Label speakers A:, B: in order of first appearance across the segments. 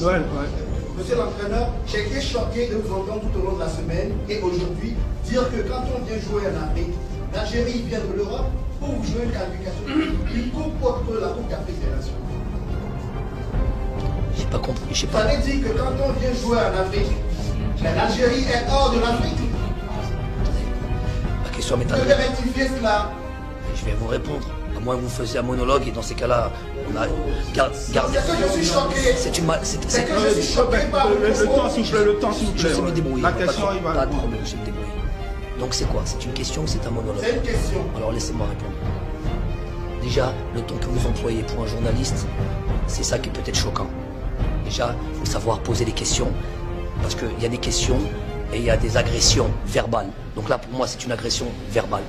A: Noël, ouais.
B: Monsieur l'entraîneur, j'ai été choqué de vous entendre tout au long de la semaine et aujourd'hui dire que quand on vient jouer en Afrique, l'Algérie vient de l'Europe pour jouer une qualification, une coupe contre la Coupe d'Afrique des Nations.
C: J'ai pas compris, j'ai pas...
B: Ça veut dire que quand on vient jouer en Afrique, l'Algérie est hors de l'Afrique.
C: La question m'est
B: Vous devez rectifier cela.
C: Je vais vous répondre. À moins que vous faisiez un monologue et dans ces cas-là, on a... Gardez...
B: C'est que je suis choqué.
C: C'est une...
B: C'est que je suis choqué par
A: le temps, s'il vous plaît, le temps, s'il vous plaît.
C: Je sais me débrouiller.
A: La question, il va...
C: Pas de problème, je sais me débrouiller. Donc c'est quoi? C'est une question ou c'est un monologue?
B: C'est une question.
C: Alors laissez-moi répondre. Déjà, le ton que vous employez pour un journaliste, c'est ça qui est peut-être choquant. Déjà, il faut savoir poser des questions. Parce qu'il y a des questions et il y a des agressions verbales. Donc là, pour moi, c'est une agression verbale.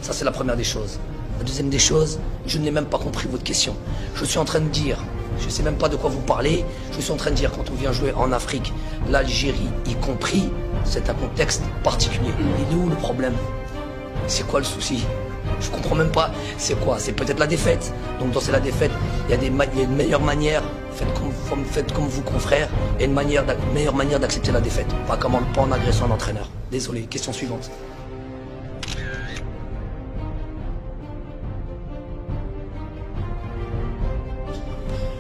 C: Ça, c'est la première des choses. La deuxième des choses, je n'ai même pas compris votre question. Je suis en train de dire, je ne sais même pas de quoi vous parlez, je suis en train de dire, quand on vient jouer en Afrique, l'Algérie y compris, c'est un contexte particulier. Il est où le problème? C'est quoi le souci? Je comprends même pas. C'est quoi? C'est peut-être la défaite. Donc dans la défaite, il y a une meilleure manière. Faites comme vous, confrères, et une meilleure manière d'accepter la défaite. Pas en agressant un entraîneur. Désolé. Question suivante.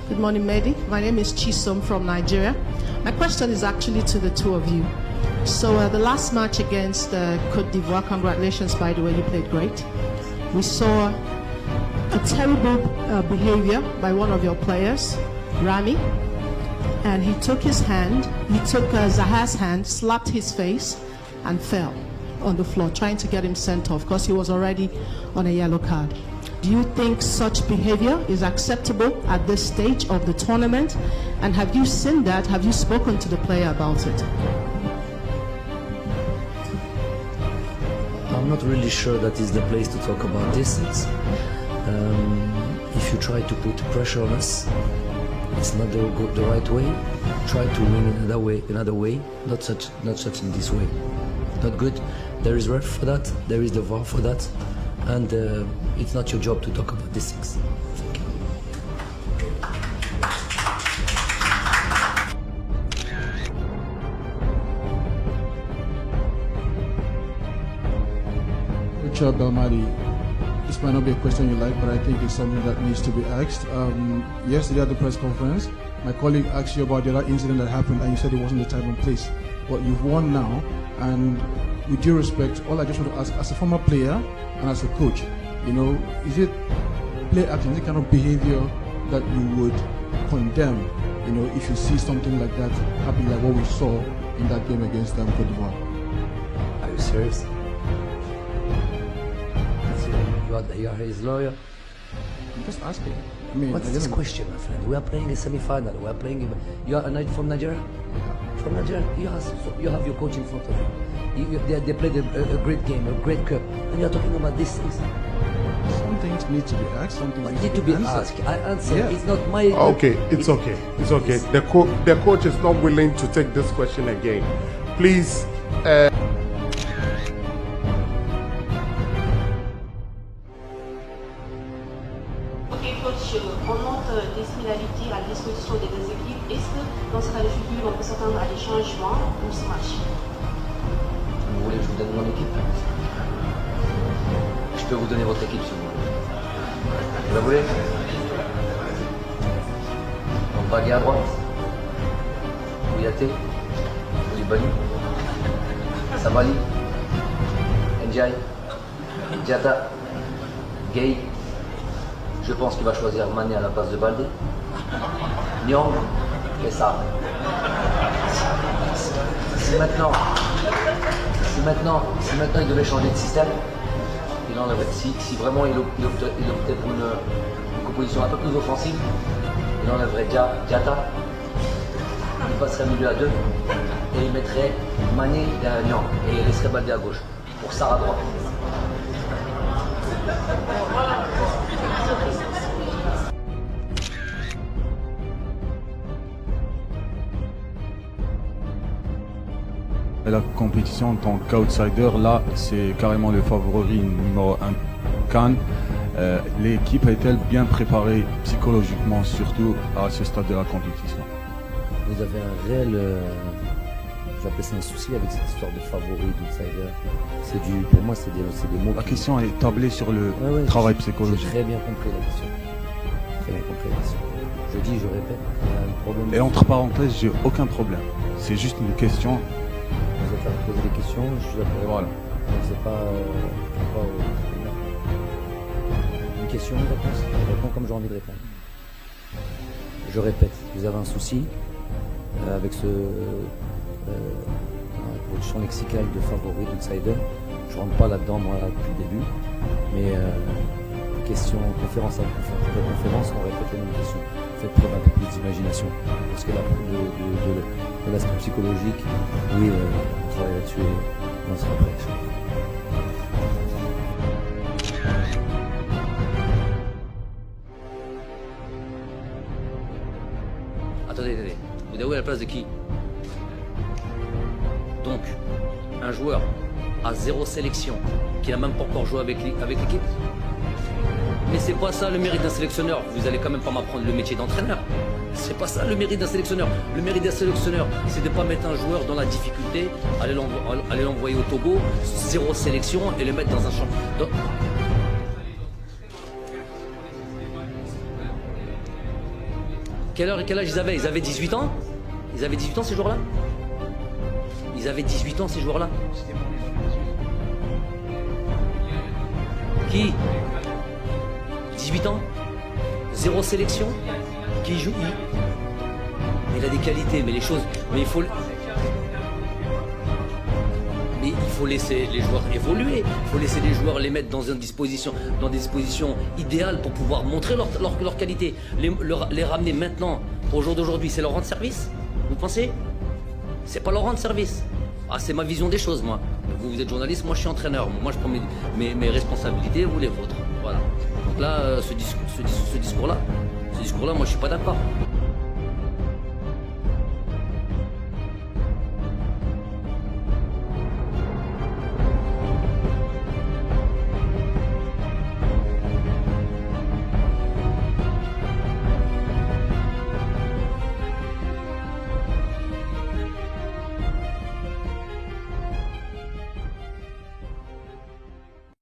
D: Good morning, Mehdi. My name is Chisom from Nigeria. My question is actually to the two of you. So the last match against Côte d'Ivoire, congratulations, by the way, you played great. We saw a terrible behavior by one of your players, Rami, and he took his hand, he took Zaha's hand, slapped his face, and fell on the floor, trying to get him sent off because he was already on a yellow card. Do you think such behavior is acceptable at this stage of the tournament? And have you seen that? Have you spoken to the player about it?
C: I'm not really sure that is the place to talk about this. If you try to put pressure on us, it's not the right way. Try to win another way, not such in this way. Not good. There is ref for that. There is the VAR for that, and it's not your job to talk about these things. Thank you.
E: Richard Belmadi, this might not be a question you like, but I think it's something that needs to be asked. Yesterday at the press conference, my colleague asked you about the other incident that happened, and you said it wasn't the time and place. But you've won now, and with due respect, all I just want to ask, as a former player and as a coach, is it play acting, is it kind of behavior that you would condemn, if you see something like that happen, like what we saw in that game against Côte d'Ivoire?
C: Are you serious? You are his lawyer.
E: I'm just asking.
C: What's this question, my friend? We are playing a semi-final. We are playing. You are from Nigeria. From Nigeria, you have your coach in front of you. They played a great game, a great cup, and you are talking about these things.
E: Some things need to be asked. Some things
C: need to be asked. I answer. Yeah. It's not my.
F: Okay, it's okay. It's okay. The coach is not willing to take this question again. Please.
G: Coach, on note des similarités à la disposition des deux équipes. Est-ce que dans ce cas de figure, on peut s'attendre à des changements pour ce match?
C: Vous voulez que je vous donne mon équipe? Je peux vous donner votre équipe si vous voulez. Vous la voulez? Donc Bagui à droite, Kouyaté, Koulibaly, Sabali, Ndiaye, Diatta, Gueye. Je pense qu'il va choisir Mané à la place de Baldé, Nyong et Sarr. Si maintenant il devait changer de système, il enlèverait, si vraiment il optait pour une composition un peu plus offensive, il enlèverait Diatta, il passerait milieu à deux et il mettrait Mané derrière Nyong et il laisserait Baldé à gauche pour Sarr à droite.
H: La compétition en tant qu'outsider, là, c'est carrément le favori numéro 1 CAN. L'équipe est-elle bien préparée psychologiquement, surtout à ce stade de la compétition?
I: vous avez un réel, j'appelle ça un souci avec cette histoire de favori, d'outsider. Pour moi, c'est des mots.
H: La question est tablée sur le
I: Ouais,
H: travail
I: j'ai
H: psychologique.
I: très bien compris la question. Très bien compris la question. Je dis, je répète, il y a un problème.
H: Et entre parenthèses, j'ai aucun problème. C'est juste une question.
I: Vous êtes là pour poser des questions, je suis là pour
H: Voilà.
I: Donc c'est pas une question, une réponse. Je réponds comme j'ai envie de répondre. Je répète, vous avez un souci avec ce champ lexical de favori, d'outsider. Je rentre pas là-dedans moi depuis le début, mais question, conférence après conférence, on répète les mêmes questions. Faites preuve un peu plus d'imagination. Parce que là, de l'aspect psychologique, oui, on travaille là-dessus et on sera prêt.
C: Attendez. Vous êtes où à la place de qui? Donc, un joueur à 0 sélection, qui n'a même pas encore joué avec l'équipe. Mais c'est pas ça le mérite d'un sélectionneur. Vous allez quand même pas m'apprendre le métier d'entraîneur. C'est pas ça le mérite d'un sélectionneur. Le mérite d'un sélectionneur, c'est de ne pas mettre un joueur dans la difficulté, aller l'envoyer au Togo, 0 sélection et le mettre dans un champ. Quel âge ils avaient? Ils avaient 18 ans? Ils avaient 18 ans ces joueurs-là? Ils avaient 18 ans ces joueurs-là? Qui? 18 ans? 0 sélection? Qui joue? Il a des qualités, mais les choses... Mais il faut laisser les joueurs évoluer. Il faut laisser les joueurs les mettre dans des dispositions idéales pour pouvoir montrer leur qualité. Les ramener maintenant, au jour d'aujourd'hui, c'est leur rendre service? Vous pensez? C'est pas leur rendre service. Ah, c'est ma vision des choses, moi. Vous êtes journaliste, moi je suis entraîneur. Moi je prends mes responsabilités, vous les vôtres. Voilà. Donc là, ce discours-là, moi je suis pas d'accord.